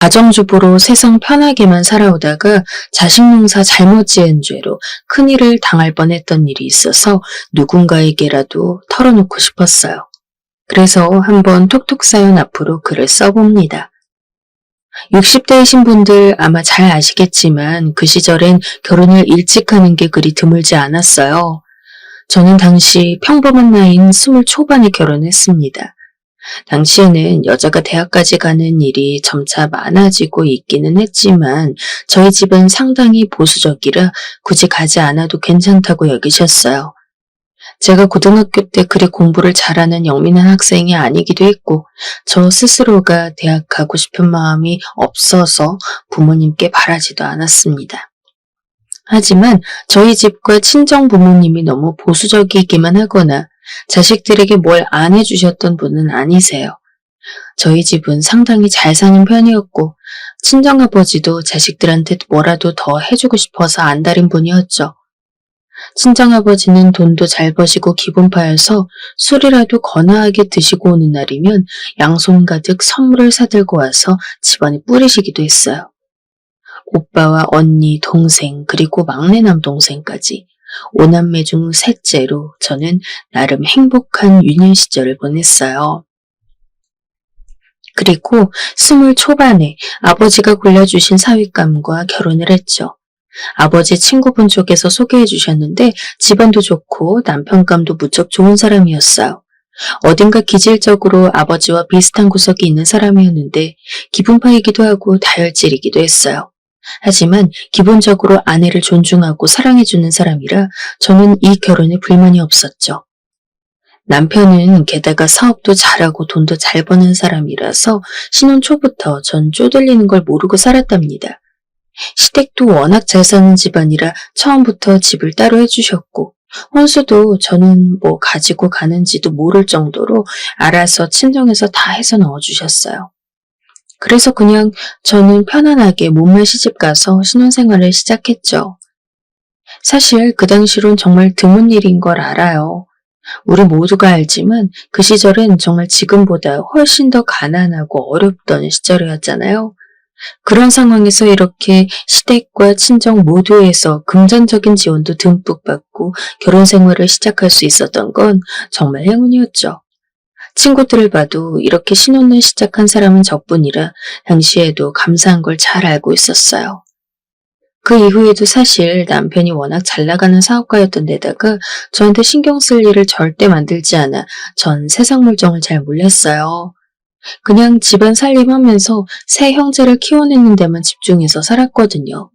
가정주부로 세상 편하게만 살아오다가 자식 농사 잘못 지은 죄로 큰일을 당할 뻔했던 일이 있어서 누군가에게라도 털어놓고 싶었어요. 그래서 한번 톡톡 사연 앞으로 글을 써봅니다. 60대이신 분들 아마 잘 아시겠지만 그 시절엔 결혼을 일찍 하는 게 그리 드물지 않았어요. 저는 당시 평범한 나이인 20 초반에 결혼했습니다. 당시에는 여자가 대학까지 가는 일이 점차 많아지고 있기는 했지만 저희 집은 상당히 보수적이라 굳이 가지 않아도 괜찮다고 여기셨어요. 제가 고등학교 때 그리 공부를 잘하는 영민한 학생이 아니기도 했고 저 스스로가 대학 가고 싶은 마음이 없어서 부모님께 바라지도 않았습니다. 하지만 저희 집과 친정 부모님이 너무 보수적이기만 하거나 자식들에게 뭘 안 해주셨던 분은 아니세요. 저희 집은 상당히 잘 사는 편이었고 친정아버지도 자식들한테 뭐라도 더 해주고 싶어서 안달인 분이었죠. 친정아버지는 돈도 잘 버시고 기분파여서 술이라도 거나하게 드시고 오는 날이면 양손 가득 선물을 사들고 와서 집안에 뿌리시기도 했어요. 오빠와 언니, 동생, 그리고 막내 남동생까지 5남매 중 셋째로 저는 나름 행복한 유년 시절을 보냈어요. 그리고 20 초반에 아버지가 골라주신 사윗감과 결혼을 했죠. 아버지 친구분 쪽에서 소개해 주셨는데 집안도 좋고 남편감도 무척 좋은 사람이었어요. 어딘가 기질적으로 아버지와 비슷한 구석이 있는 사람이었는데 기분파이기도 하고 다혈질이기도 했어요. 하지만 기본적으로 아내를 존중하고 사랑해주는 사람이라 저는 이 결혼에 불만이 없었죠. 남편은 게다가 사업도 잘하고 돈도 잘 버는 사람이라서 신혼 초부터 전 쪼들리는 걸 모르고 살았답니다. 시댁도 워낙 잘 사는 집안이라 처음부터 집을 따로 해주셨고 혼수도 저는 뭐 가지고 가는지도 모를 정도로 알아서 친정에서 다 해서 넣어주셨어요. 그래서 그냥 저는 편안하게 몸만 시집가서 신혼생활을 시작했죠. 사실 그 당시론 정말 드문 일인 걸 알아요. 우리 모두가 알지만 그 시절은 정말 지금보다 훨씬 더 가난하고 어렵던 시절이었잖아요. 그런 상황에서 이렇게 시댁과 친정 모두에서 금전적인 지원도 듬뿍 받고 결혼 생활을 시작할 수 있었던 건 정말 행운이었죠. 친구들을 봐도 이렇게 신혼을 시작한 사람은 저뿐이라 당시에도 감사한 걸 잘 알고 있었어요. 그 이후에도 사실 남편이 워낙 잘 나가는 사업가였던 데다가 저한테 신경 쓸 일을 절대 만들지 않아 전 세상 물정을 잘 몰랐어요. 그냥 집안 살림하면서 세 형제를 키워내는 데만 집중해서 살았거든요.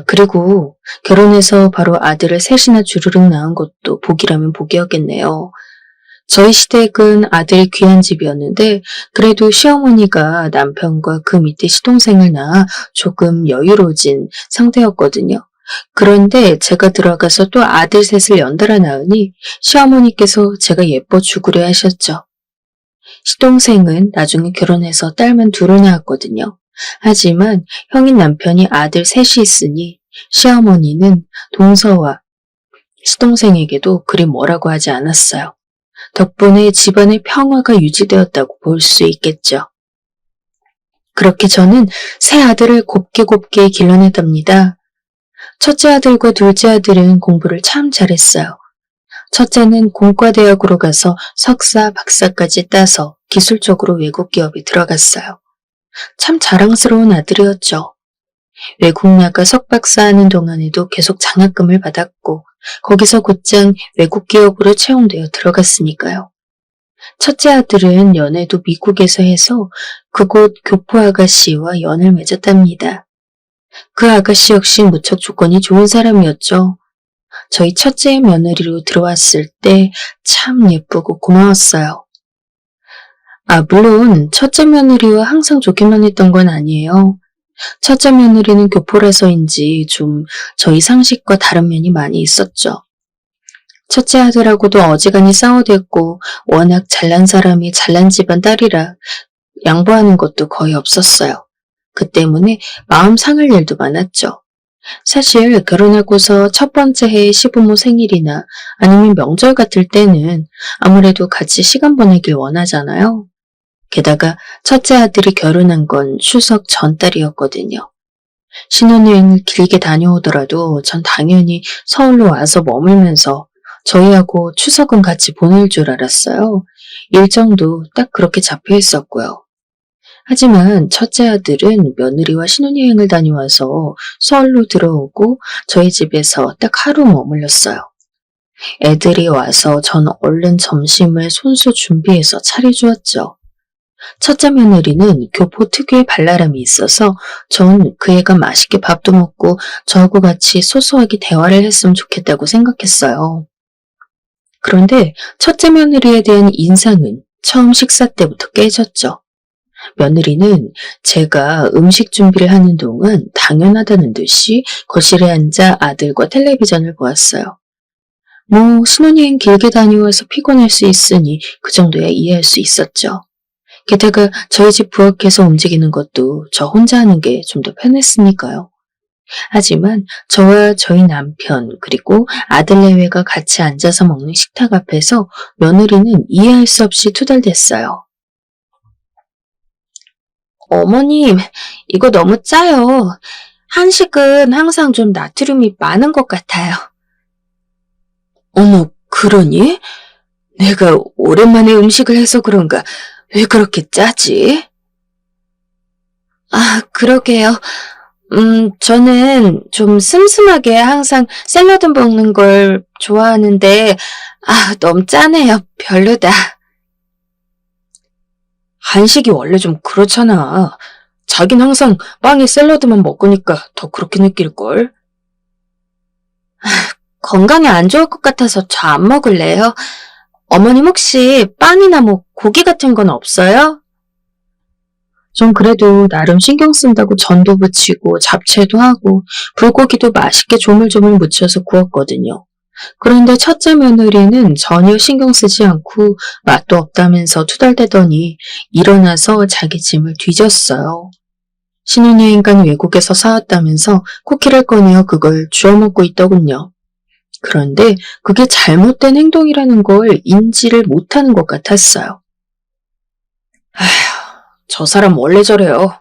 그리고 결혼해서 바로 아들을 셋이나 주르륵 낳은 것도 복이라면 복이었겠네요. 저희 시댁은 아들이 귀한 집이었는데 그래도 시어머니가 남편과 그 밑에 시동생을 낳아 조금 여유로워진 상태였거든요. 그런데 제가 들어가서 또 아들 셋을 연달아 낳으니 시어머니께서 제가 예뻐 죽으려 하셨죠. 시동생은 나중에 결혼해서 딸만 둘을 낳았거든요. 하지만 형인 남편이 아들 셋이 있으니 시어머니는 동서와 시동생에게도 그리 뭐라고 하지 않았어요. 덕분에 집안의 평화가 유지되었다고 볼 수 있겠죠. 그렇게 저는 세 아들을 곱게 길러냈답니다. 첫째 아들과 둘째 아들은 공부를 참 잘했어요. 첫째는 공과대학으로 가서 석사, 박사까지 따서 기술적으로 외국 기업에 들어갔어요. 참 자랑스러운 아들이었죠. 외국 나가 석박사 하는 동안에도 계속 장학금을 받았고 거기서 곧장 외국 기업으로 채용되어 들어갔으니까요. 첫째 아들은 연애도 미국에서 해서 그곳 교포 아가씨와 연을 맺었답니다. 그 아가씨 역시 무척 조건이 좋은 사람이었죠. 저희 첫째의 며느리로 들어왔을 때 참 예쁘고 고마웠어요. 물론 첫째 며느리와 항상 좋게만 했던 건 아니에요. 첫째 며느리는 교포라서인지 좀 저희 상식과 다른 면이 많이 있었죠. 첫째 아들하고도 어지간히 싸워댔고 워낙 잘난 사람이 잘난 집안 딸이라 양보하는 것도 거의 없었어요. 그 때문에 마음 상할 일도 많았죠. 사실 결혼하고서 첫 번째 해의 시부모 생일이나 아니면 명절 같을 때는 아무래도 같이 시간 보내길 원하잖아요. 게다가 첫째 아들이 결혼한 건 추석 전달이었거든요. 신혼여행을 길게 다녀오더라도 전 당연히 서울로 와서 머물면서 저희하고 추석은 같이 보낼 줄 알았어요. 일정도 딱 그렇게 잡혀 있었고요. 하지만 첫째 아들은 며느리와 신혼여행을 다녀와서 서울로 들어오고 저희 집에서 딱 하루 머물렀어요. 애들이 와서 전 얼른 점심을 손수 준비해서 차려주었죠. 첫째 며느리는 교포 특유의 발랄함이 있어서 전 그 애가 맛있게 밥도 먹고 저하고 같이 소소하게 대화를 했으면 좋겠다고 생각했어요. 그런데 첫째 며느리에 대한 인상은 처음 식사 때부터 깨졌죠. 며느리는 제가 음식 준비를 하는 동안 당연하다는 듯이 거실에 앉아 아들과 텔레비전을 보았어요. 뭐 신혼여행 길게 다녀와서 피곤할 수 있으니 그 정도야 이해할 수 있었죠. 게다가 저희 집 부엌에서 움직이는 것도 저 혼자 하는 게 좀 더 편했으니까요. 하지만 저와 저희 남편 그리고 아들 내외가 같이 앉아서 먹는 식탁 앞에서 며느리는 이해할 수 없이 투덜댔어요. 어머님, 이거 너무 짜요. 한식은 항상 좀 나트륨이 많은 것 같아요. 어머, 그러니? 내가 오랜만에 음식을 해서 그런가 왜 그렇게 짜지? 아, 그러게요. 저는 좀 슴슴하게 항상 샐러드 먹는 걸 좋아하는데, 너무 짜네요. 별로다. 한식이 원래 좀 그렇잖아. 자긴 항상 빵에 샐러드만 먹으니까 더 그렇게 느낄걸? 건강에 안 좋을 것 같아서 저 안 먹을래요. 어머님 혹시 빵이나 뭐 고기 같은 건 없어요? 전 그래도 나름 신경 쓴다고 전도 부치고 잡채도 하고 불고기도 맛있게 조물조물 무쳐서 구웠거든요. 그런데 첫째 며느리는 전혀 신경 쓰지 않고 맛도 없다면서 투덜대더니 일어나서 자기 짐을 뒤졌어요. 신혼여행 간 외국에서 사왔다면서 쿠키를 꺼내어 그걸 주워 먹고 있더군요. 그런데 그게 잘못된 행동이라는 걸 인지를 못하는 것 같았어요. 아휴, 저 사람 원래 저래요.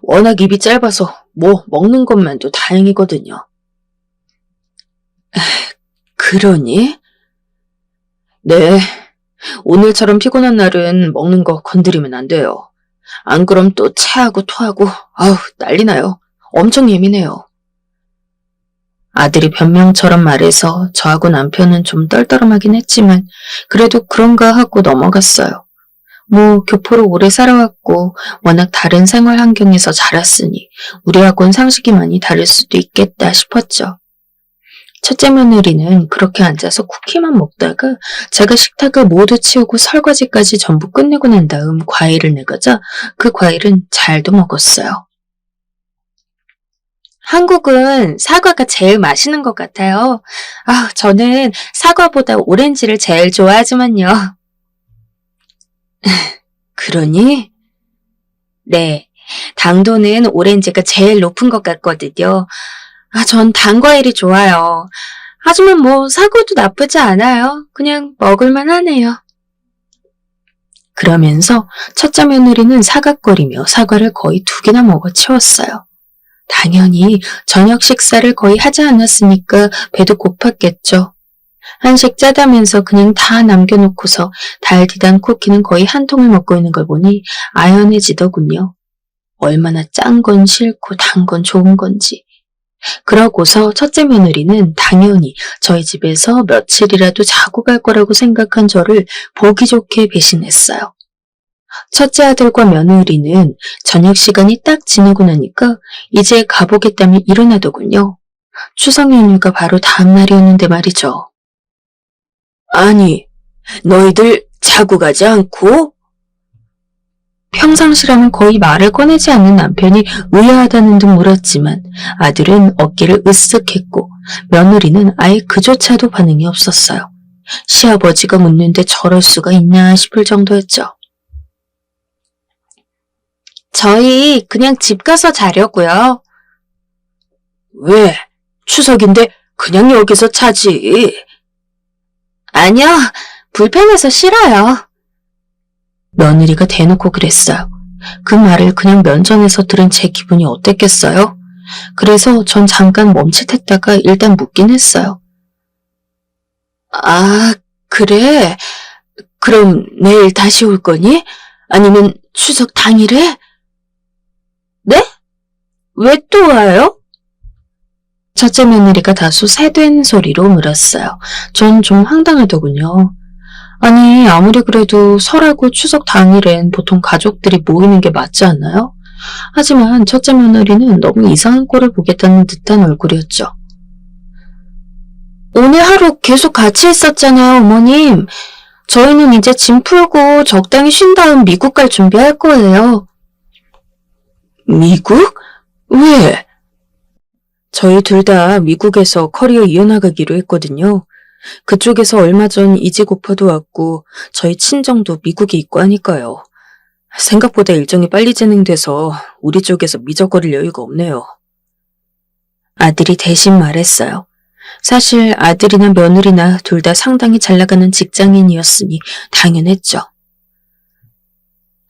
워낙 입이 짧아서 뭐 먹는 것만도 다행이거든요. 그러니? 네, 오늘처럼 피곤한 날은 먹는 거 건드리면 안 돼요. 안 그럼 또 체하고 토하고 아우 난리 나요. 엄청 예민해요. 아들이 변명처럼 말해서 저하고 남편은 좀 떨떠름하긴 했지만 그래도 그런가 하고 넘어갔어요. 뭐 교포로 오래 살아왔고 워낙 다른 생활 환경에서 자랐으니 우리하고는 상식이 많이 다를 수도 있겠다 싶었죠. 첫째 며느리는 그렇게 앉아서 쿠키만 먹다가 제가 식탁을 모두 치우고 설거지까지 전부 끝내고 난 다음 과일을 내가자 그 과일은 잘도 먹었어요. 한국은 사과가 제일 맛있는 것 같아요. 저는 사과보다 오렌지를 제일 좋아하지만요. 그러니? 네, 당도는 오렌지가 제일 높은 것 같거든요. 전 단 과일이 좋아요. 하지만 뭐 사과도 나쁘지 않아요. 그냥 먹을만 하네요. 그러면서 첫째 며느리는 사각거리며 사과를 거의 2개나 먹어 치웠어요. 당연히 저녁 식사를 거의 하지 않았으니까 배도 고팠겠죠. 한식 짜다면서 그냥 다 남겨놓고서 달디단 쿠키는 거의 한 통을 먹고 있는 걸 보니 아연해지더군요. 얼마나 짠 건 싫고 단 건 좋은 건지. 그러고서 첫째 며느리는 당연히 저희 집에서 며칠이라도 자고 갈 거라고 생각한 저를 보기 좋게 배신했어요. 첫째 아들과 며느리는 저녁 시간이 딱 지나고 나니까 이제 가보겠다며 일어나더군요. 추석 연휴가 바로 다음 날이었는데 말이죠. 아니, 너희들 자고 가지 않고? 평상시라면 거의 말을 꺼내지 않는 남편이 의아하다는 듯 물었지만 아들은 어깨를 으쓱했고 며느리는 아예 그조차도 반응이 없었어요. 시아버지가 묻는데 저럴 수가 있나 싶을 정도였죠. 저희 그냥 집 가서 자려고요. 왜? 추석인데 그냥 여기서 자지. 아니요, 불편해서 싫어요. 며느리가 대놓고 그랬어요. 그 말을 그냥 면전에서 들은 제 기분이 어땠겠어요? 그래서 전 잠깐 멈칫했다가 일단 묻긴 했어요. 아, 그래? 그럼 내일 다시 올 거니? 아니면 추석 당일에? 네? 왜 또 와요? 첫째 며느리가 다소 세된 소리로 물었어요. 전 좀 황당하더군요. 아니, 아무리 그래도 설하고 추석 당일엔 보통 가족들이 모이는 게 맞지 않나요? 하지만 첫째 며느리는 너무 이상한 꼴을 보겠다는 듯한 얼굴이었죠. 오늘 하루 계속 같이 있었잖아요, 어머님. 저희는 이제 짐 풀고 적당히 쉰 다음 미국 갈 준비할 거예요. 미국? 왜? 저희 둘 다 미국에서 커리어 이어나가기로 했거든요. 그쪽에서 얼마 전 이직 오퍼도 왔고 저희 친정도 미국에 있고 하니까요. 생각보다 일정이 빨리 진행돼서 우리 쪽에서 미적거릴 여유가 없네요. 아들이 대신 말했어요. 사실 아들이나 며느리나 둘 다 상당히 잘 나가는 직장인이었으니 당연했죠.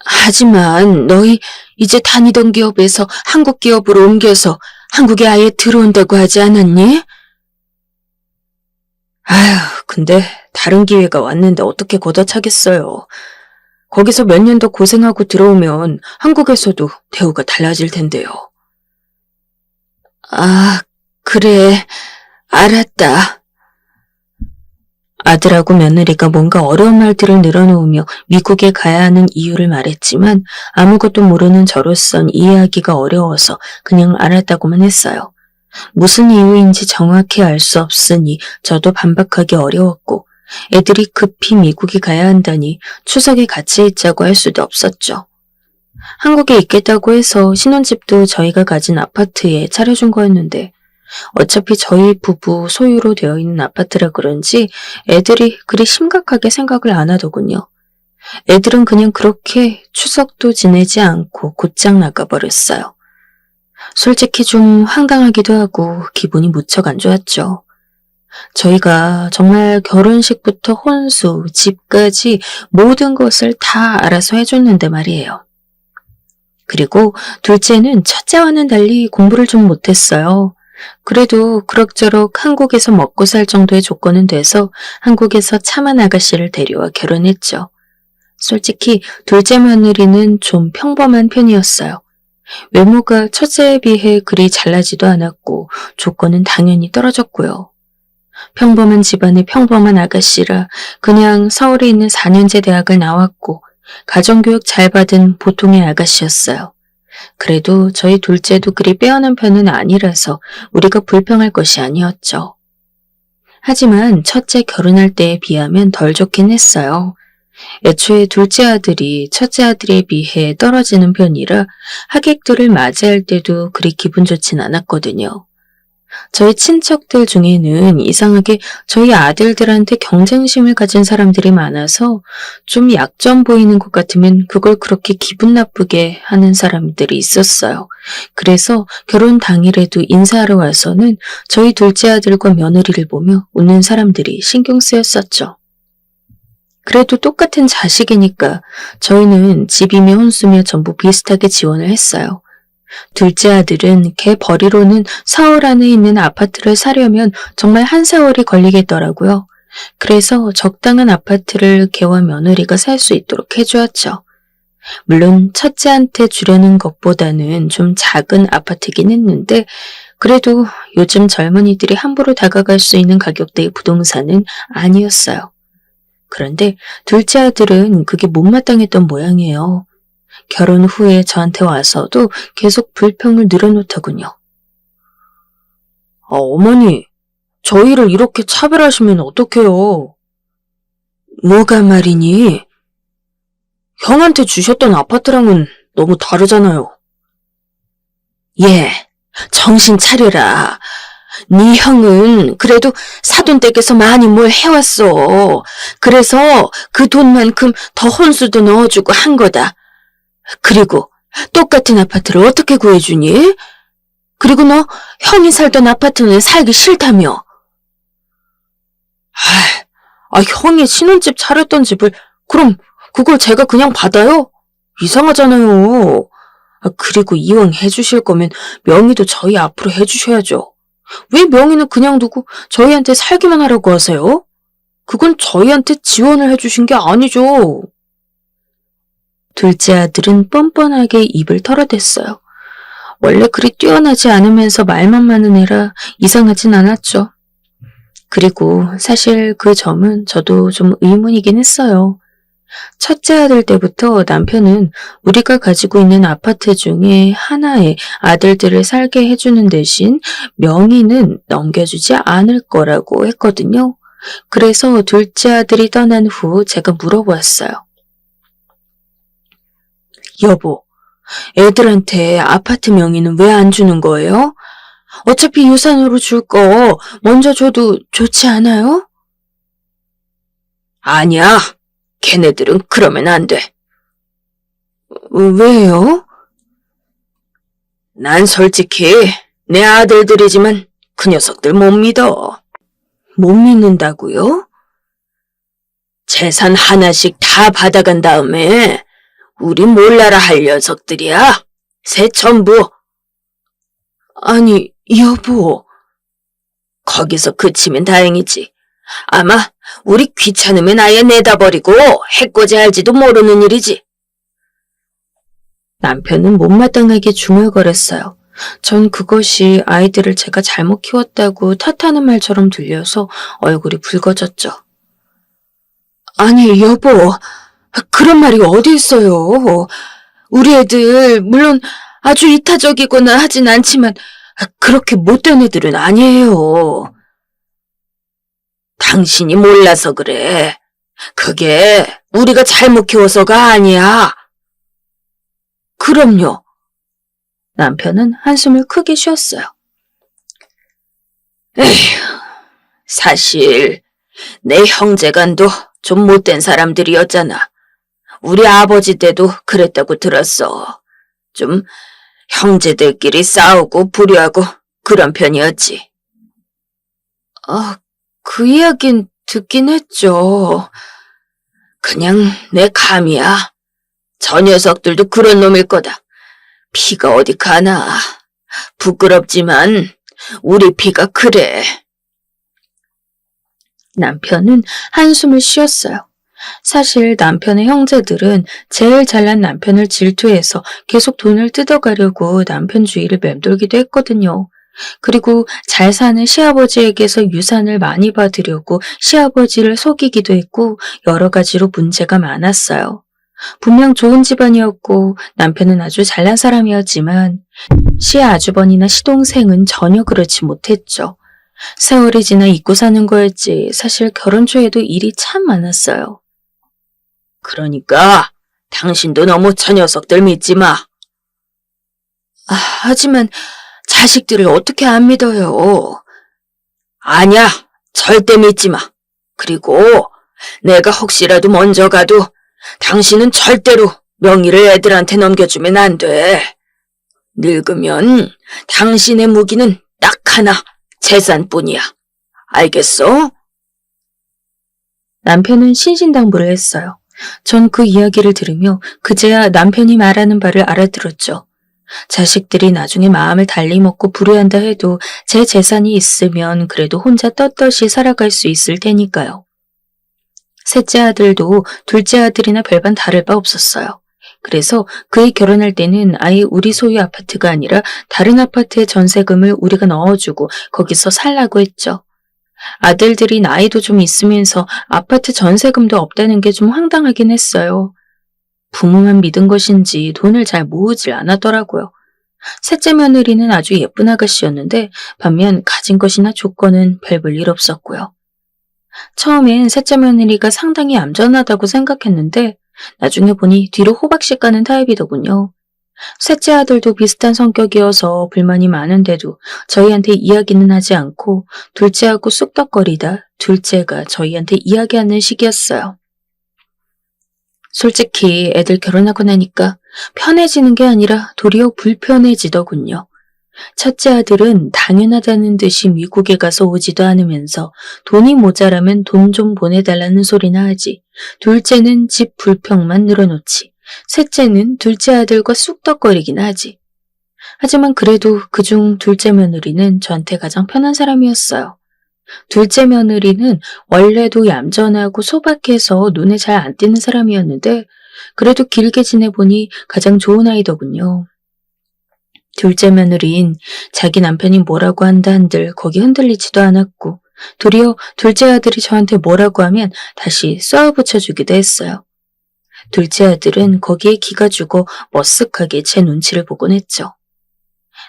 하지만 너희 이제 다니던 기업에서 한국 기업으로 옮겨서 한국에 아예 들어온다고 하지 않았니? 아휴, 근데 다른 기회가 왔는데 어떻게 걷어차겠어요. 거기서 몇 년 더 고생하고 들어오면 한국에서도 대우가 달라질 텐데요. 아, 그래. 알았다. 아들하고 며느리가 뭔가 어려운 말들을 늘어놓으며 미국에 가야 하는 이유를 말했지만 아무것도 모르는 저로선 이해하기가 어려워서 그냥 알았다고만 했어요. 무슨 이유인지 정확히 알 수 없으니 저도 반박하기 어려웠고 애들이 급히 미국에 가야 한다니 추석에 같이 있자고 할 수도 없었죠. 한국에 있겠다고 해서 신혼집도 저희가 가진 아파트에 차려준 거였는데 어차피 저희 부부 소유로 되어 있는 아파트라 그런지 애들이 그리 심각하게 생각을 안 하더군요. 애들은 그냥 그렇게 추석도 지내지 않고 곧장 나가버렸어요. 솔직히 좀 황당하기도 하고 기분이 무척 안 좋았죠. 저희가 정말 결혼식부터 혼수, 집까지 모든 것을 다 알아서 해줬는데 말이에요. 그리고 둘째는 첫째와는 달리 공부를 좀 못했어요. 그래도 그럭저럭 한국에서 먹고 살 정도의 조건은 돼서 한국에서 차만 아가씨를 데려와 결혼했죠. 솔직히 둘째 며느리는 좀 평범한 편이었어요. 외모가 첫째에 비해 그리 잘나지도 않았고 조건은 당연히 떨어졌고요. 평범한 집안의 평범한 아가씨라 그냥 서울에 있는 4년제 대학을 나왔고 가정교육 잘 받은 보통의 아가씨였어요. 그래도 저희 둘째도 그리 빼어난 편은 아니라서 우리가 불평할 것이 아니었죠. 하지만 첫째 결혼할 때에 비하면 덜 좋긴 했어요. 애초에 둘째 아들이 첫째 아들에 비해 떨어지는 편이라 하객들을 맞이할 때도 그리 기분 좋진 않았거든요. 저희 친척들 중에는 이상하게 저희 아들들한테 경쟁심을 가진 사람들이 많아서 좀 약점 보이는 것 같으면 그걸 그렇게 기분 나쁘게 하는 사람들이 있었어요. 그래서 결혼 당일에도 인사하러 와서는 저희 둘째 아들과 며느리를 보며 웃는 사람들이 신경 쓰였었죠. 그래도 똑같은 자식이니까 저희는 집이며 혼수며 전부 비슷하게 지원을 했어요. 둘째 아들은 걔 벌이로는 서울 안에 있는 아파트를 사려면 정말 한 세월이 걸리겠더라고요. 그래서 적당한 아파트를 걔와 며느리가 살 수 있도록 해주었죠. 물론 첫째한테 주려는 것보다는 좀 작은 아파트긴 했는데 그래도 요즘 젊은이들이 함부로 다가갈 수 있는 가격대의 부동산은 아니었어요. 그런데 둘째 아들은 그게 못마땅했던 모양이에요. 결혼 후에 저한테 와서도 계속 불평을 늘어놓더군요. 어머니, 저희를 이렇게 차별하시면 어떡해요? 뭐가 말이니? 형한테 주셨던 아파트랑은 너무 다르잖아요. 예, 정신 차려라. 네 형은 그래도 사돈댁에서 많이 뭘 해왔어. 그래서 그 돈만큼 더 혼수도 넣어주고 한 거다. 그리고 똑같은 아파트를 어떻게 구해주니? 그리고 너 형이 살던 아파트는 살기 싫다며. 형이 신혼집 차렸던 집을 그럼 그걸 제가 그냥 받아요? 이상하잖아요. 그리고 이왕 해주실 거면 명의도 저희 앞으로 해주셔야죠. 왜 명의는 그냥 두고 저희한테 살기만 하라고 하세요? 그건 저희한테 지원을 해주신 게 아니죠. 둘째 아들은 뻔뻔하게 입을 털어댔어요. 원래 그리 뛰어나지 않으면서 말만 많은 애라 이상하진 않았죠. 그리고 사실 그 점은 저도 좀 의문이긴 했어요. 첫째 아들 때부터 남편은 우리가 가지고 있는 아파트 중에 하나에 아들들을 살게 해주는 대신 명의는 넘겨주지 않을 거라고 했거든요. 그래서 둘째 아들이 떠난 후 제가 물어보았어요. 여보, 애들한테 아파트 명의는 왜 안 주는 거예요? 어차피 유산으로 줄 거 먼저 줘도 좋지 않아요? 아니야. 걔네들은 그러면 안 돼. 왜요? 난 솔직히 내 아들들이지만 그 녀석들 못 믿어. 못 믿는다고요? 재산 하나씩 다 받아간 다음에 우리 몰라라 할 녀석들이야. 새 전부. 아니, 여보. 거기서 그치면 다행이지. 아마 우리 귀찮으면 아예 내다버리고 해코지 할지도 모르는 일이지. 남편은 못마땅하게 중얼거렸어요. 전 그것이 아이들을 제가 잘못 키웠다고 탓하는 말처럼 들려서 얼굴이 붉어졌죠. 아니, 여보, 그런 말이 어디 있어요. 우리 애들 물론 아주 이타적이거나 하진 않지만 그렇게 못된 애들은 아니에요. 당신이 몰라서 그래. 그게 우리가 잘못 키워서가 아니야. 그럼요. 남편은 한숨을 크게 쉬었어요. 에휴, 사실 내 형제간도 좀 못된 사람들이었잖아. 우리 아버지 때도 그랬다고 들었어. 좀 형제들끼리 싸우고 불효하고 그런 편이었지. 그 이야긴 듣긴 했죠. 그냥 내 감이야. 저 녀석들도 그런 놈일 거다. 피가 어디 가나. 부끄럽지만 우리 피가 그래. 남편은 한숨을 쉬었어요. 사실 남편의 형제들은 제일 잘난 남편을 질투해서 계속 돈을 뜯어가려고 남편 주위를 맴돌기도 했거든요. 그리고 잘 사는 시아버지에게서 유산을 많이 받으려고 시아버지를 속이기도 했고 여러 가지로 문제가 많았어요. 분명 좋은 집안이었고 남편은 아주 잘난 사람이었지만 시아주버니나 시동생은 전혀 그렇지 못했죠. 세월이 지나 잊고 사는 거였지 사실 결혼 초에도 일이 참 많았어요. 그러니까 당신도 너무 저 녀석들 믿지 마. 하지만 자식들을 어떻게 안 믿어요? 아니야, 절대 믿지 마. 그리고 내가 혹시라도 먼저 가도 당신은 절대로 명의를 애들한테 넘겨주면 안 돼. 늙으면 당신의 무기는 딱 하나, 재산뿐이야. 알겠어? 남편은 신신당부를 했어요. 전 그 이야기를 들으며 그제야 남편이 말하는 바를 알아들었죠. 자식들이 나중에 마음을 달리 먹고 불효한다 해도 제 재산이 있으면 그래도 혼자 떳떳이 살아갈 수 있을 테니까요. 셋째 아들도 둘째 아들이나 별반 다를 바 없었어요. 그래서 그이 결혼할 때는 아예 우리 소유 아파트가 아니라 다른 아파트에 전세금을 우리가 넣어주고 거기서 살라고 했죠. 아들들이 나이도 좀 있으면서 아파트 전세금도 없다는 게 좀 황당하긴 했어요. 부모만 믿은 것인지 돈을 잘 모으질 않았더라고요. 셋째 며느리는 아주 예쁜 아가씨였는데 반면 가진 것이나 조건은 별 볼 일 없었고요. 처음엔 셋째 며느리가 상당히 얌전하다고 생각했는데 나중에 보니 뒤로 호박씨 까는 타입이더군요. 셋째 아들도 비슷한 성격이어서 불만이 많은데도 저희한테 이야기는 하지 않고 둘째하고 쑥덕거리다 둘째가 저희한테 이야기하는 시기였어요. 솔직히 애들 결혼하고 나니까 편해지는 게 아니라 도리어 불편해지더군요. 첫째 아들은 당연하다는 듯이 미국에 가서 오지도 않으면서 돈이 모자라면 돈 좀 보내달라는 소리나 하지. 둘째는 집 불평만 늘어놓지. 셋째는 둘째 아들과 쑥덕거리기나 하지. 하지만 그래도 그중 둘째 며느리는 저한테 가장 편한 사람이었어요. 둘째 며느리는 원래도 얌전하고 소박해서 눈에 잘 안 띄는 사람이었는데 그래도 길게 지내보니 가장 좋은 아이더군요. 둘째 며느리인 자기 남편이 뭐라고 한다 한들 거기 흔들리지도 않았고 도리어 둘째 아들이 저한테 뭐라고 하면 다시 쏘아붙여주기도 했어요. 둘째 아들은 거기에 기가 죽어 머쓱하게 제 눈치를 보곤 했죠.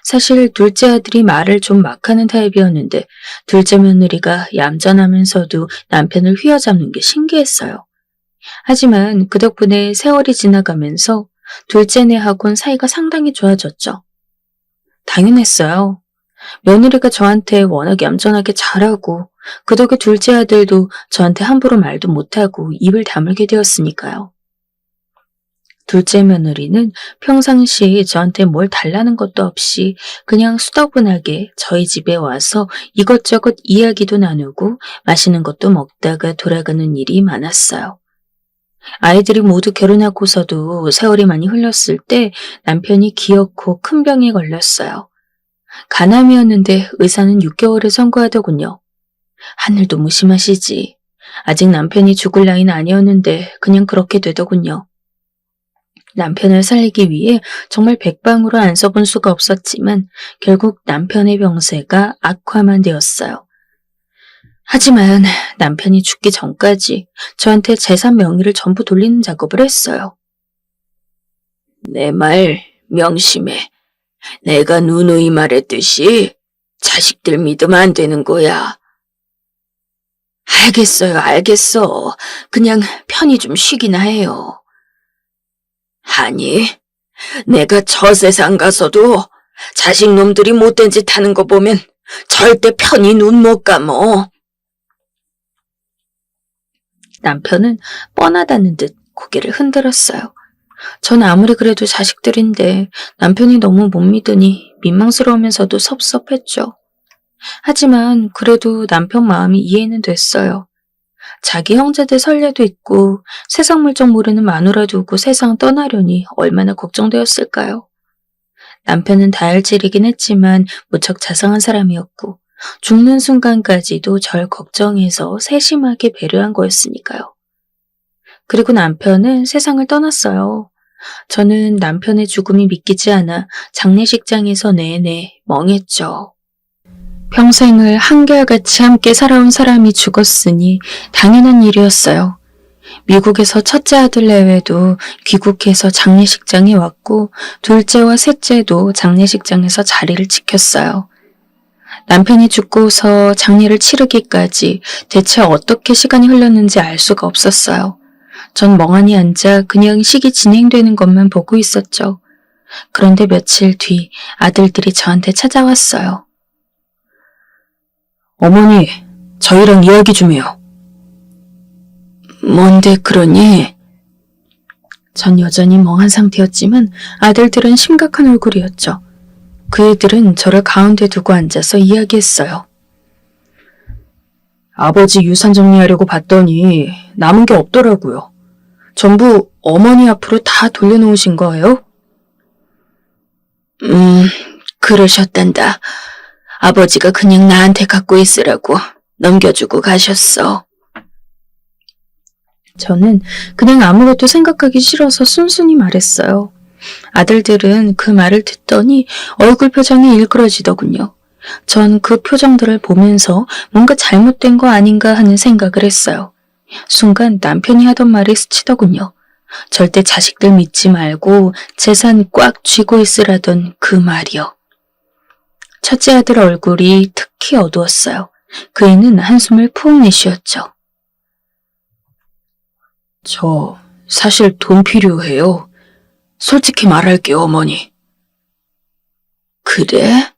사실 둘째 아들이 말을 좀 막 하는 타입이었는데 둘째 며느리가 얌전하면서도 남편을 휘어잡는 게 신기했어요. 하지만 그 덕분에 세월이 지나가면서 둘째네하고는 사이가 상당히 좋아졌죠. 당연했어요. 며느리가 저한테 워낙 얌전하게 잘하고 그 덕에 둘째 아들도 저한테 함부로 말도 못하고 입을 다물게 되었으니까요. 둘째 며느리는 평상시 저한테 뭘 달라는 것도 없이 그냥 수더분하게 저희 집에 와서 이것저것 이야기도 나누고 맛있는 것도 먹다가 돌아가는 일이 많았어요. 아이들이 모두 결혼하고서도 세월이 많이 흘렀을 때 남편이 기어코 큰 병에 걸렸어요. 간암이었는데 의사는 6개월을 선고하더군요. 하늘도 무심하시지. 아직 남편이 죽을 나이는 아니었는데 그냥 그렇게 되더군요. 남편을 살리기 위해 정말 백방으로 안 써본 수가 없었지만 결국 남편의 병세가 악화만 되었어요. 하지만 남편이 죽기 전까지 저한테 재산 명의를 전부 돌리는 작업을 했어요. 내 말 명심해. 내가 누누이 말했듯이 자식들 믿으면 안 되는 거야. 알겠어요, 알겠어. 그냥 편히 좀 쉬기나 해요. 아니, 내가 저 세상 가서도 자식놈들이 못된 짓 하는 거 보면 절대 편히 눈 못 감어. 남편은 뻔하다는 듯 고개를 흔들었어요. 전 아무리 그래도 자식들인데 남편이 너무 못 믿으니 민망스러우면서도 섭섭했죠. 하지만 그래도 남편 마음이 이해는 됐어요. 자기 형제들 설례도 있고 세상 물정 모르는 마누라 두고 세상 떠나려니 얼마나 걱정되었을까요. 남편은 다혈질이긴 했지만 무척 자상한 사람이었고 죽는 순간까지도 절 걱정해서 세심하게 배려한 거였으니까요. 그리고 남편은 세상을 떠났어요. 저는 남편의 죽음이 믿기지 않아 장례식장에서 내내 멍했죠. 평생을 한결같이 함께 살아온 사람이 죽었으니 당연한 일이었어요. 미국에서 첫째 아들 내외도 귀국해서 장례식장에 왔고 둘째와 셋째도 장례식장에서 자리를 지켰어요. 남편이 죽고서 장례를 치르기까지 대체 어떻게 시간이 흘렀는지 알 수가 없었어요. 전 멍하니 앉아 그냥 식이 진행되는 것만 보고 있었죠. 그런데 며칠 뒤 아들들이 저한테 찾아왔어요. 어머니, 저희랑 이야기 좀 해요. 뭔데 그러니? 전 여전히 멍한 상태였지만 아들들은 심각한 얼굴이었죠. 그 애들은 저를 가운데 두고 앉아서 이야기했어요. 아버지 유산 정리하려고 봤더니 남은 게 없더라고요. 전부 어머니 앞으로 다 돌려놓으신 거예요? 그러셨단다. 아버지가 그냥 나한테 갖고 있으라고 넘겨주고 가셨어. 저는 그냥 아무것도 생각하기 싫어서 순순히 말했어요. 아들들은 그 말을 듣더니 얼굴 표정이 일그러지더군요. 전 그 표정들을 보면서 뭔가 잘못된 거 아닌가 하는 생각을 했어요. 순간 남편이 하던 말이 스치더군요. 절대 자식들 믿지 말고 재산 꽉 쥐고 있으라던 그 말이요. 첫째 아들 얼굴이 특히 어두웠어요. 그 애는 한숨을 푹 내쉬었죠. 저 사실 돈 필요해요. 솔직히 말할게요, 어머니. 그래?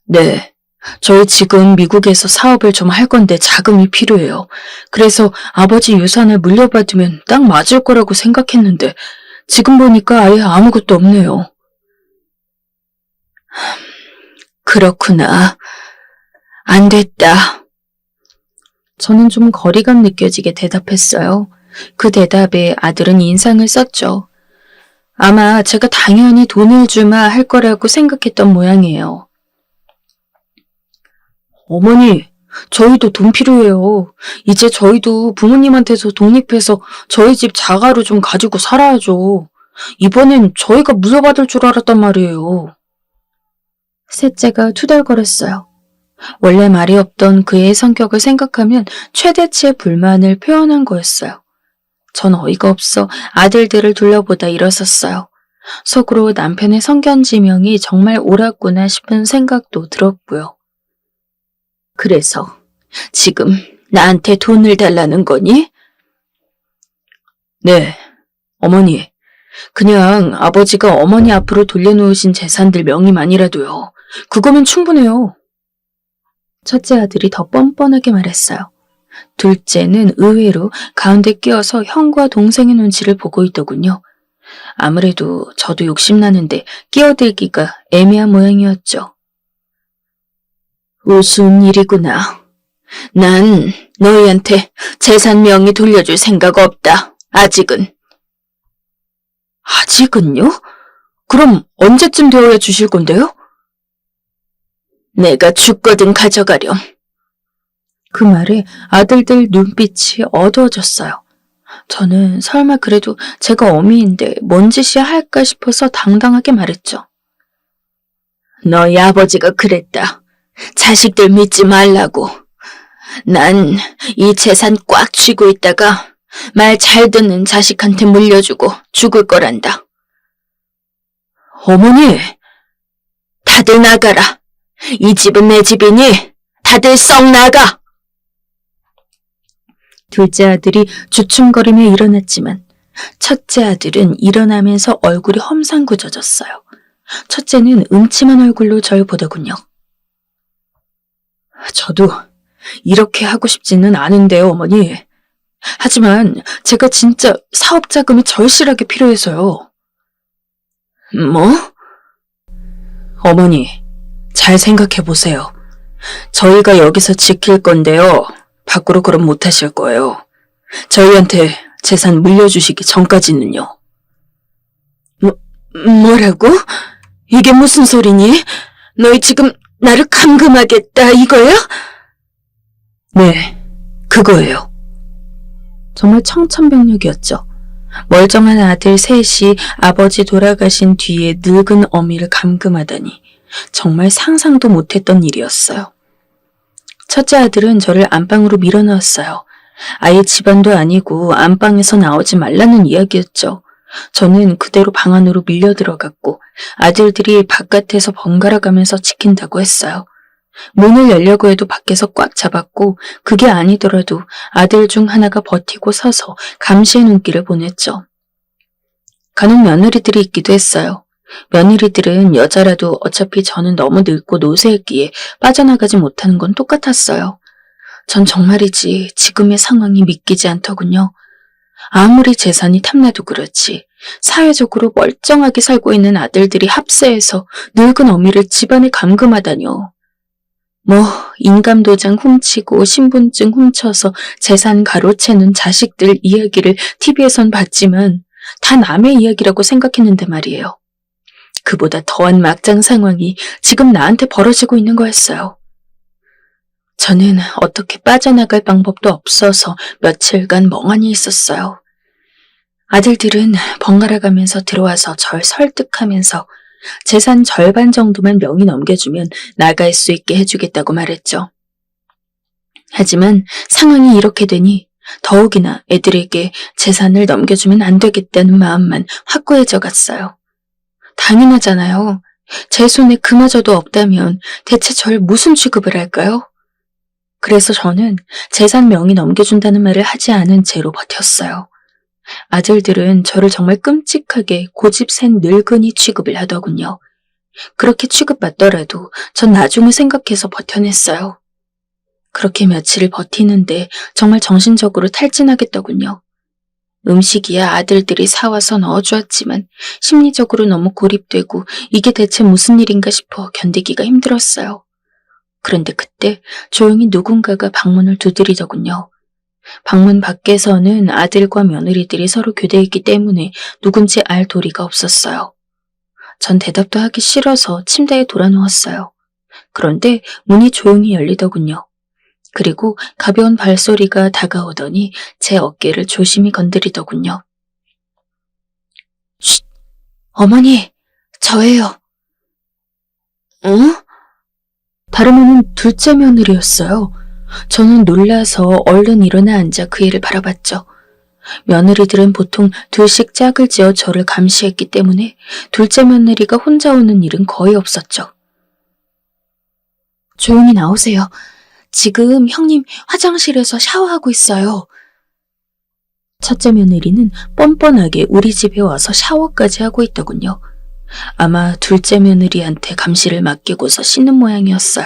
네. 저희 지금 미국에서 사업을 좀 할 건데 자금이 필요해요. 그래서 아버지 유산을 물려받으면 딱 맞을 거라고 생각했는데 지금 보니까 아예 아무것도 없네요. 그렇구나. 안 됐다. 저는 좀 거리감 느껴지게 대답했어요. 그 대답에 아들은 인상을 썼죠. 아마 제가 당연히 돈을 주마 할 거라고 생각했던 모양이에요. 어머니, 저희도 돈 필요해요. 이제 저희도 부모님한테서 독립해서 저희 집 자가로 좀 가지고 살아야죠. 이번엔 저희가 물려받을 줄 알았단 말이에요. 셋째가 투덜거렸어요. 원래 말이 없던 그의 성격을 생각하면 최대치의 불만을 표현한 거였어요. 전 어이가 없어 아들들을 둘러보다 일어섰어요. 속으로 남편의 성견지명이 정말 옳았구나 싶은 생각도 들었고요. 그래서 지금 나한테 돈을 달라는 거니? 네, 어머니. 그냥 아버지가 어머니 앞으로 돌려놓으신 재산들 명의만이라도요. 그거면 충분해요. 첫째 아들이 더 뻔뻔하게 말했어요. 둘째는 의외로 가운데 끼어서 형과 동생의 눈치를 보고 있더군요. 아무래도 저도 욕심나는데 끼어들기가 애매한 모양이었죠. 우스운 일이구나. 난 너희한테 재산 명의 돌려줄 생각 없다. 아직은. 아직은요? 그럼 언제쯤 되어야 주실 건데요? 내가 죽거든 가져가렴. 그 말에 아들들 눈빛이 어두워졌어요. 저는 설마 그래도 제가 어미인데 뭔 짓이야 할까 싶어서 당당하게 말했죠. 너희 아버지가 그랬다. 자식들 믿지 말라고. 난 이 재산 꽉 쥐고 있다가 말 잘 듣는 자식한테 물려주고 죽을 거란다. 어머니! 다들 나가라. 이 집은 내 집이니 다들 썩 나가! 둘째 아들이 주춤거리며 일어났지만 첫째 아들은 일어나면서 얼굴이 험상궂어졌어요. 첫째는 음침한 얼굴로 절 보더군요. 저도 이렇게 하고 싶지는 않은데요, 어머니. 하지만 제가 진짜 사업 자금이 절실하게 필요해서요. 뭐? 어머니, 잘 생각해 보세요. 저희가 여기서 지킬 건데요. 밖으로 그럼 못하실 거예요. 저희한테 재산 물려주시기 전까지는요. 뭐라고? 이게 무슨 소리니? 너희 지금 나를 감금하겠다 이거야? 네, 그거예요. 정말 청천벽력이었죠. 멀쩡한 아들 셋이 아버지 돌아가신 뒤에 늙은 어미를 감금하다니 정말 상상도 못했던 일이었어요. 첫째 아들은 저를 안방으로 밀어넣었어요. 아예 집안도 아니고 안방에서 나오지 말라는 이야기였죠. 저는 그대로 방 안으로 밀려 들어갔고 아들들이 바깥에서 번갈아 가면서 지킨다고 했어요. 문을 열려고 해도 밖에서 꽉 잡았고 그게 아니더라도 아들 중 하나가 버티고 서서 감시의 눈길을 보냈죠. 간혹 며느리들이 있기도 했어요. 며느리들은 여자라도 어차피 저는 너무 늙고 노쇠했기에 빠져나가지 못하는 건 똑같았어요. 전 정말이지 지금의 상황이 믿기지 않더군요. 아무리 재산이 탐나도 그렇지 사회적으로 멀쩡하게 살고 있는 아들들이 합세해서 늙은 어미를 집안에 감금하다뇨. 뭐 인감도장 훔치고 신분증 훔쳐서 재산 가로채는 자식들 이야기를 TV에선 봤지만 다 남의 이야기라고 생각했는데 말이에요. 그보다 더한 막장 상황이 지금 나한테 벌어지고 있는 거였어요. 저는 어떻게 빠져나갈 방법도 없어서 며칠간 멍하니 있었어요. 아들들은 번갈아 가면서 들어와서 절 설득하면서 재산 절반 정도만 명의 넘겨주면 나갈 수 있게 해주겠다고 말했죠. 하지만 상황이 이렇게 되니 더욱이나 애들에게 재산을 넘겨주면 안 되겠다는 마음만 확고해져 갔어요. 당연하잖아요. 제 손에 그마저도 없다면 대체 절 무슨 취급을 할까요? 그래서 저는 재산 명의 넘겨준다는 말을 하지 않은 채로 버텼어요. 아들들은 저를 정말 끔찍하게 고집센 늙은이 취급을 하더군요. 그렇게 취급받더라도 전 나중을 생각해서 버텨냈어요. 그렇게 며칠을 버티는데 정말 정신적으로 탈진하겠더군요. 음식이야 아들들이 사와서 넣어주었지만 심리적으로 너무 고립되고 이게 대체 무슨 일인가 싶어 견디기가 힘들었어요. 그런데 그때 조용히 누군가가 방문을 두드리더군요. 방문 밖에서는 아들과 며느리들이 서로 교대했기 때문에 누군지 알 도리가 없었어요. 전 대답도 하기 싫어서 침대에 돌아누웠어요. 그런데 문이 조용히 열리더군요. 그리고 가벼운 발소리가 다가오더니 제 어깨를 조심히 건드리더군요. 쉿! 어머니, 저예요. 응? 다름아닌 둘째 며느리였어요. 저는 놀라서 얼른 일어나 앉아 그 애를 바라봤죠. 며느리들은 보통 둘씩 짝을 지어 저를 감시했기 때문에 둘째 며느리가 혼자 오는 일은 거의 없었죠. 조용히 나오세요. 지금 형님 화장실에서 샤워하고 있어요. 첫째 며느리는 뻔뻔하게 우리 집에 와서 샤워까지 하고 있더군요. 아마 둘째 며느리한테 감시를 맡기고서 씻는 모양이었어요.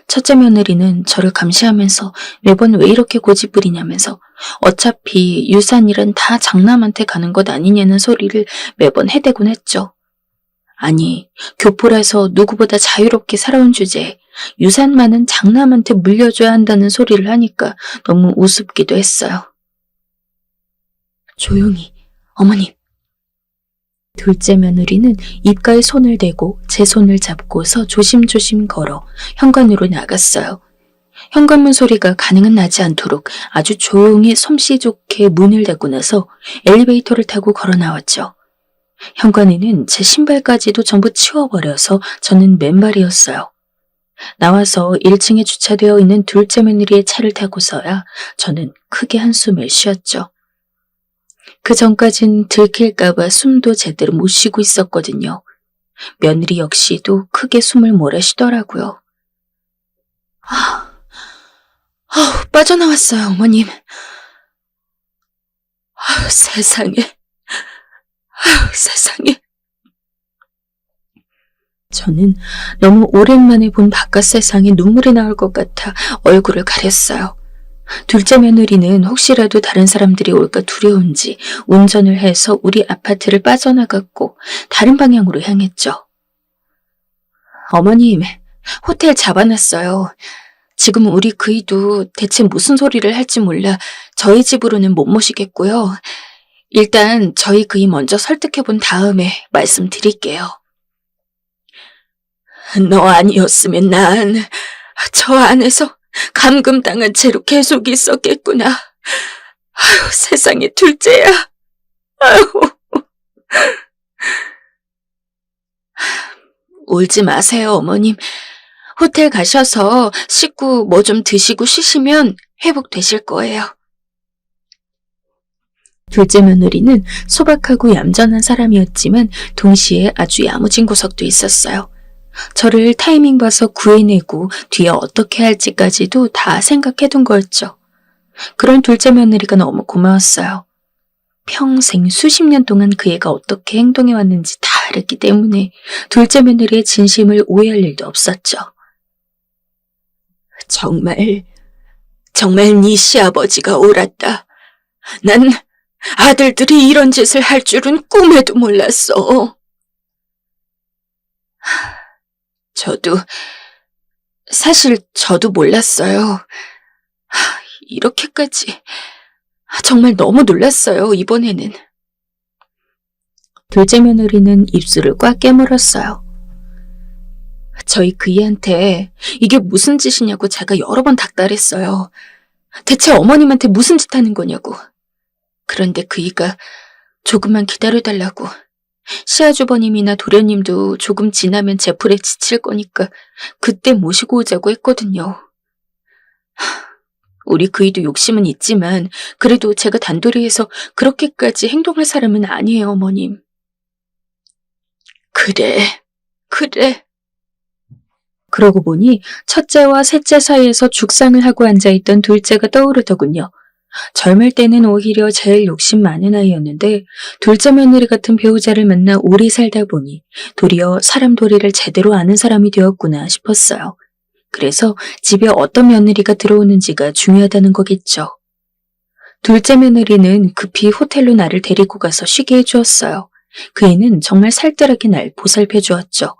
첫째 며느리는 저를 감시하면서 매번 왜 이렇게 고집부리냐면서 어차피 유산일은 다 장남한테 가는 것 아니냐는 소리를 매번 해대곤 했죠. 아니, 교포라서 누구보다 자유롭게 살아온 주제에 유산만은 장남한테 물려줘야 한다는 소리를 하니까 너무 우습기도 했어요. 조용히, 어머님. 둘째 며느리는 입가에 손을 대고 제 손을 잡고서 조심조심 걸어 현관으로 나갔어요. 현관문 소리가 가능은 나지 않도록 아주 조용히 솜씨 좋게 문을 닫고 나서 엘리베이터를 타고 걸어 나왔죠. 현관에는 제 신발까지도 전부 치워버려서 저는 맨발이었어요. 나와서 1층에 주차되어 있는 둘째 며느리의 차를 타고서야 저는 크게 한숨을 쉬었죠. 그 전까진 들킬까봐 숨도 제대로 못 쉬고 있었거든요. 며느리 역시도 크게 숨을 몰아쉬더라고요. 빠져나왔어요, 어머님. 세상에. 세상에. 저는 너무 오랜만에 본 바깥 세상에 눈물이 나올 것 같아 얼굴을 가렸어요. 둘째 며느리는 혹시라도 다른 사람들이 올까 두려운지 운전을 해서 우리 아파트를 빠져나갔고 다른 방향으로 향했죠. 어머님, 호텔 잡아놨어요. 지금 우리 그이도 대체 무슨 소리를 할지 몰라 저희 집으로는 못 모시겠고요. 일단 저희 그이 먼저 설득해본 다음에 말씀드릴게요. 너 아니었으면 난 저 안에서 감금당한 채로 계속 있었겠구나. 아유, 세상에 둘째야. 아유. 울지 마세요, 어머님. 호텔 가셔서 씻고 뭐 좀 드시고 쉬시면 회복되실 거예요. 둘째 며느리는 소박하고 얌전한 사람이었지만 동시에 아주 야무진 구석도 있었어요. 저를 타이밍 봐서 구해내고 뒤에 어떻게 할지까지도 다 생각해둔 거였죠. 그런 둘째 며느리가 너무 고마웠어요. 평생 수십 년 동안 그 애가 어떻게 행동해왔는지 다 알았기 때문에 둘째 며느리의 진심을 오해할 일도 없었죠. 정말 네 시아버지가 옳았다. 난 아들들이 이런 짓을 할 줄은 꿈에도 몰랐어. 사실 저도 몰랐어요. 이렇게까지. 정말 너무 놀랐어요, 이번에는. 둘째 며느리는 입술을 꽉 깨물었어요. 저희 그이한테 이게 무슨 짓이냐고 제가 여러 번 닥달했어요. 대체 어머님한테 무슨 짓 하는 거냐고. 그런데 그이가 조금만 기다려달라고. 시아주버님이나 도련님도 조금 지나면 제 풀에 지칠 거니까 그때 모시고 오자고 했거든요. 우리 그이도 욕심은 있지만 그래도 제가 단돌이 해서 그렇게까지 행동할 사람은 아니에요, 어머님. 그래. 그러고 보니 첫째와 셋째 사이에서 죽상을 하고 앉아있던 둘째가 떠오르더군요. 젊을 때는 오히려 제일 욕심 많은 아이였는데 둘째 며느리 같은 배우자를 만나 오래 살다 보니 도리어 사람 도리를 제대로 아는 사람이 되었구나 싶었어요. 그래서 집에 어떤 며느리가 들어오는지가 중요하다는 거겠죠. 둘째 며느리는 급히 호텔로 나를 데리고 가서 쉬게 해주었어요. 그 애는 정말 살뜰하게 날 보살펴 주었죠.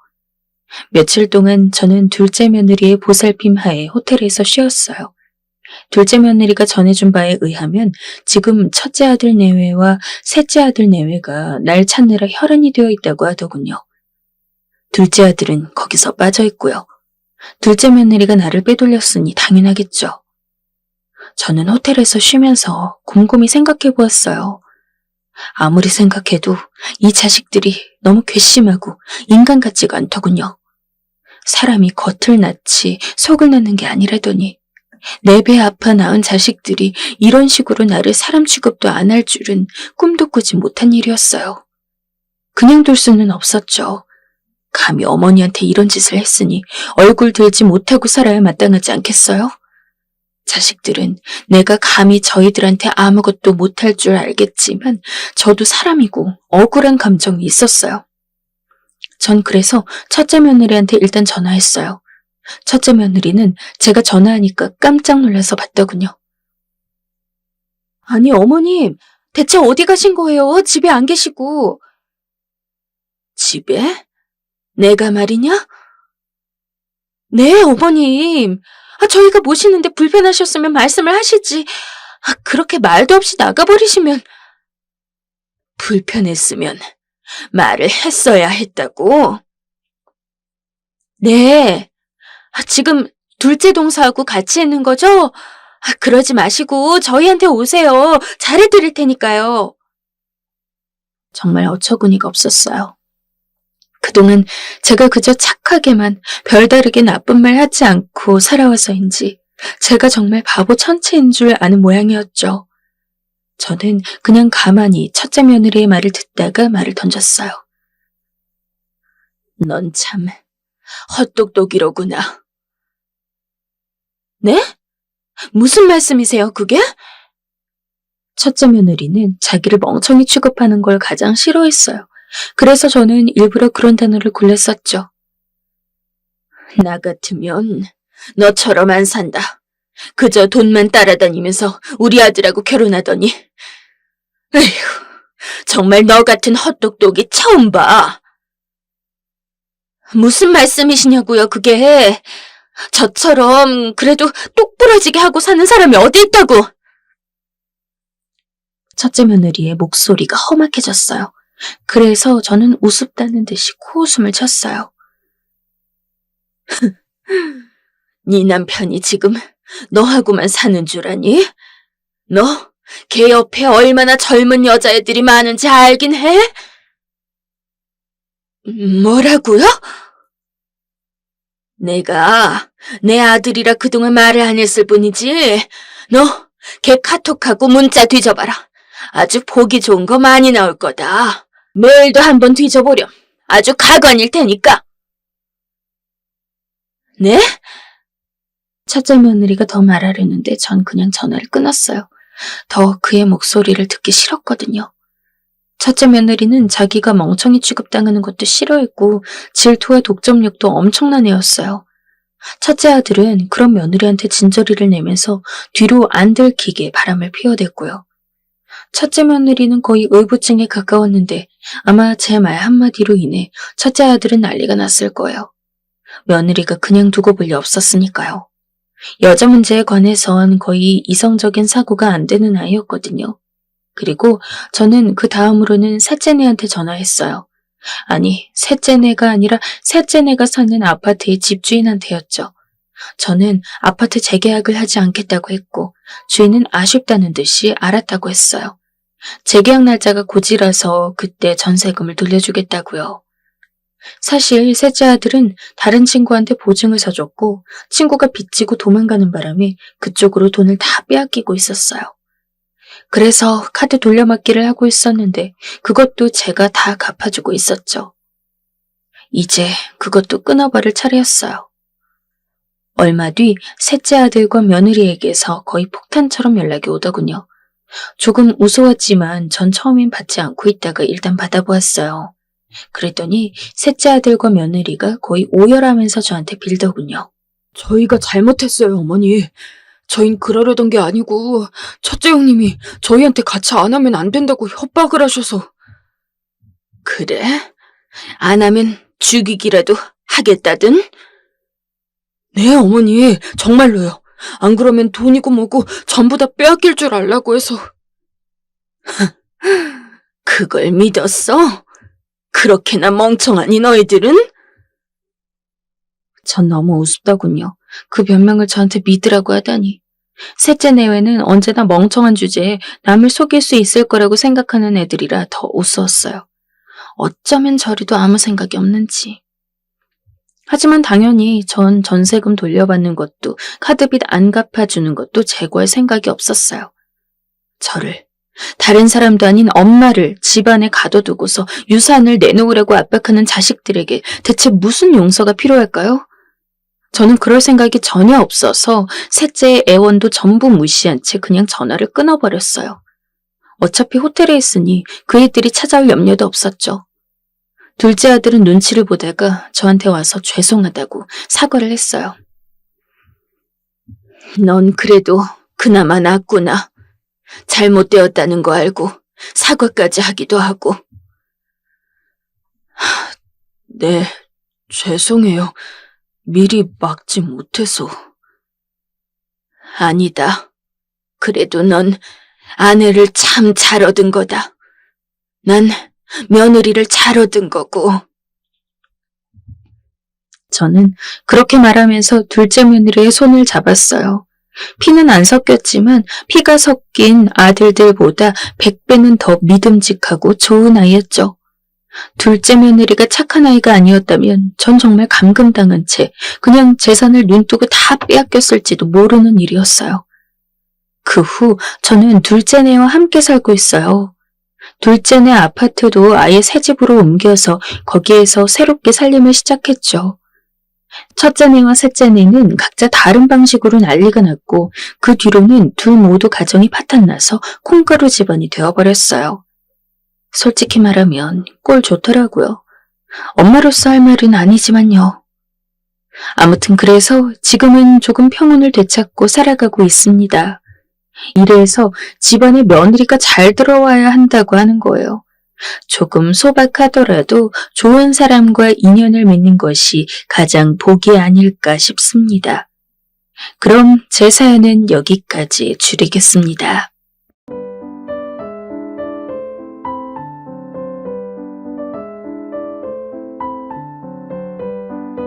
며칠 동안 저는 둘째 며느리의 보살핌 하에 호텔에서 쉬었어요. 둘째 며느리가 전해준 바에 의하면 지금 첫째 아들 내외와 셋째 아들 내외가 날 찾느라 혈안이 되어 있다고 하더군요. 둘째 아들은 거기서 빠져 있고요. 둘째 며느리가 나를 빼돌렸으니 당연하겠죠. 저는 호텔에서 쉬면서 곰곰이 생각해 보았어요. 아무리 생각해도 이 자식들이 너무 괘씸하고 인간 같지가 않더군요. 사람이 겉을 낳지 속을 낳는 게 아니라더니 내 배 아파 낳은 자식들이 이런 식으로 나를 사람 취급도 안 할 줄은 꿈도 꾸지 못한 일이었어요. 그냥 둘 수는 없었죠. 감히 어머니한테 이런 짓을 했으니 얼굴 들지 못하고 살아야 마땅하지 않겠어요? 자식들은 내가 감히 저희들한테 아무것도 못할 줄 알겠지만 저도 사람이고 억울한 감정이 있었어요. 전 그래서 첫째 며느리한테 일단 전화했어요. 첫째 며느리는 제가 전화하니까 깜짝 놀라서 받더군요. 아니 어머님, 대체 어디 가신 거예요? 집에 안 계시고. 집에? 내가 말이냐? 네, 어머님. 저희가 모시는데 불편하셨으면 말씀을 하시지. 그렇게 말도 없이 나가버리시면. 불편했으면 말을 했어야 했다고? 네. 지금 둘째 동서하고 같이 있는 거죠? 그러지 마시고 저희한테 오세요. 잘해드릴 테니까요. 정말 어처구니가 없었어요. 그동안 제가 그저 착하게만 별다르게 나쁜 말 하지 않고 살아와서인지 제가 정말 바보 천치인 줄 아는 모양이었죠. 저는 그냥 가만히 첫째 며느리의 말을 듣다가 말을 던졌어요. 넌 참 헛똑똑이로구나. 네? 무슨 말씀이세요, 그게? 첫째 며느리는 자기를 멍청이 취급하는 걸 가장 싫어했어요. 그래서 저는 일부러 그런 단어를 골랐었죠. 나 같으면 너처럼 안 산다. 그저 돈만 따라다니면서 우리 아들하고 결혼하더니. 에휴, 정말 너 같은 헛똑똑이 처음 봐. 무슨 말씀이시냐고요, 그게. 저처럼 그래도 똑부러지게 하고 사는 사람이 어디 있다고. 첫째 며느리의 목소리가 험악해졌어요. 그래서 저는 우습다는 듯이 코웃음을 쳤어요. 네 남편이 지금 너하고만 사는 줄 아니? 너 걔 옆에 얼마나 젊은 여자애들이 많은지 알긴 해? 뭐라고요? 내가 내 아들이라 그동안 말을 안 했을 뿐이지. 너 걔 카톡하고 문자 뒤져봐라. 아주 보기 좋은 거 많이 나올 거다. 메일도 한번 뒤져보렴. 아주 가관일 테니까. 네? 첫째 며느리가 더 말하려는데 전 그냥 전화를 끊었어요. 더 그의 목소리를 듣기 싫었거든요. 첫째 며느리는 자기가 멍청이 취급당하는 것도 싫어했고 질투와 독점욕도 엄청난 애였어요. 첫째 아들은 그런 며느리한테 진저리를 내면서 뒤로 안 들키게 바람을 피워댔고요. 첫째 며느리는 거의 의부증에 가까웠는데 아마 제 말 한마디로 인해 첫째 아들은 난리가 났을 거예요. 며느리가 그냥 두고 볼 리 없었으니까요. 여자 문제에 관해선 거의 이성적인 사고가 안 되는 아이였거든요. 그리고 저는 그 다음으로는 셋째네한테 전화했어요. 아니, 셋째네가 아니라 셋째네가 사는 아파트의 집주인한테였죠. 저는 아파트 재계약을 하지 않겠다고 했고 주인은 아쉽다는 듯이 알았다고 했어요. 재계약 날짜가 고지라서 그때 전세금을 돌려주겠다고요. 사실 셋째 아들은 다른 친구한테 보증을 서줬고 친구가 빚지고 도망가는 바람에 그쪽으로 돈을 다 빼앗기고 있었어요. 그래서 카드 돌려막기를 하고 있었는데 그것도 제가 다 갚아주고 있었죠. 이제 그것도 끊어버릴 차례였어요. 얼마 뒤 셋째 아들과 며느리에게서 거의 폭탄처럼 연락이 오더군요. 조금 우스웠지만 전 처음엔 받지 않고 있다가 일단 받아보았어요. 그랬더니 셋째 아들과 며느리가 거의 오열하면서 저한테 빌더군요. 저희가 잘못했어요, 어머니. 저흰 그러려던 게 아니고 첫째 형님이 저희한테 같이 안 하면 안 된다고 협박을 하셔서. 그래? 안 하면 죽이기라도 하겠다든? 네, 어머니, 정말로요. 안 그러면 돈이고 뭐고 전부 다 빼앗길 줄 알라고 해서. 그걸 믿었어? 그렇게나 멍청하니 너희들은? 전 너무 우습더군요. 그 변명을 저한테 믿으라고 하다니. 셋째 내외는 언제나 멍청한 주제에 남을 속일 수 있을 거라고 생각하는 애들이라 더 우스웠어요. 어쩌면 저리도 아무 생각이 없는지. 하지만 당연히 전 전세금 돌려받는 것도 카드빚 안 갚아주는 것도 재고할 생각이 없었어요. 저를, 다른 사람도 아닌 엄마를 집안에 가둬두고서 유산을 내놓으라고 압박하는 자식들에게 대체 무슨 용서가 필요할까요? 저는 그럴 생각이 전혀 없어서 셋째의 애원도 전부 무시한 채 그냥 전화를 끊어버렸어요. 어차피 호텔에 있으니 그 애들이 찾아올 염려도 없었죠. 둘째 아들은 눈치를 보다가 저한테 와서 죄송하다고 사과를 했어요. 넌 그래도 그나마 낫구나. 잘못되었다는 거 알고 사과까지 하기도 하고. 네, 죄송해요. 미리 막지 못해서. 아니다. 그래도 넌 아내를 참 잘 얻은 거다. 난 며느리를 잘 얻은 거고. 저는 그렇게 말하면서 둘째 며느리의 손을 잡았어요. 피는 안 섞였지만 피가 섞인 아들들보다 100배는 더 믿음직하고 좋은 아이였죠. 둘째 며느리가 착한 아이가 아니었다면 전 정말 감금당한 채 그냥 재산을 눈뜨고 다 빼앗겼을지도 모르는 일이었어요. 그 후 저는 둘째네와 함께 살고 있어요. 둘째네 아파트도 아예 새 집으로 옮겨서 거기에서 새롭게 살림을 시작했죠. 첫째네와 셋째네는 각자 다른 방식으로 난리가 났고 그 뒤로는 둘 모두 가정이 파탄나서 콩가루 집안이 되어버렸어요. 솔직히 말하면 꼴 좋더라고요. 엄마로서 할 말은 아니지만요. 아무튼 그래서 지금은 조금 평온을 되찾고 살아가고 있습니다. 이래서 집안에 며느리가 잘 들어와야 한다고 하는 거예요. 조금 소박하더라도 좋은 사람과 인연을 맺는 것이 가장 복이 아닐까 싶습니다. 그럼 제 사연은 여기까지 줄이겠습니다.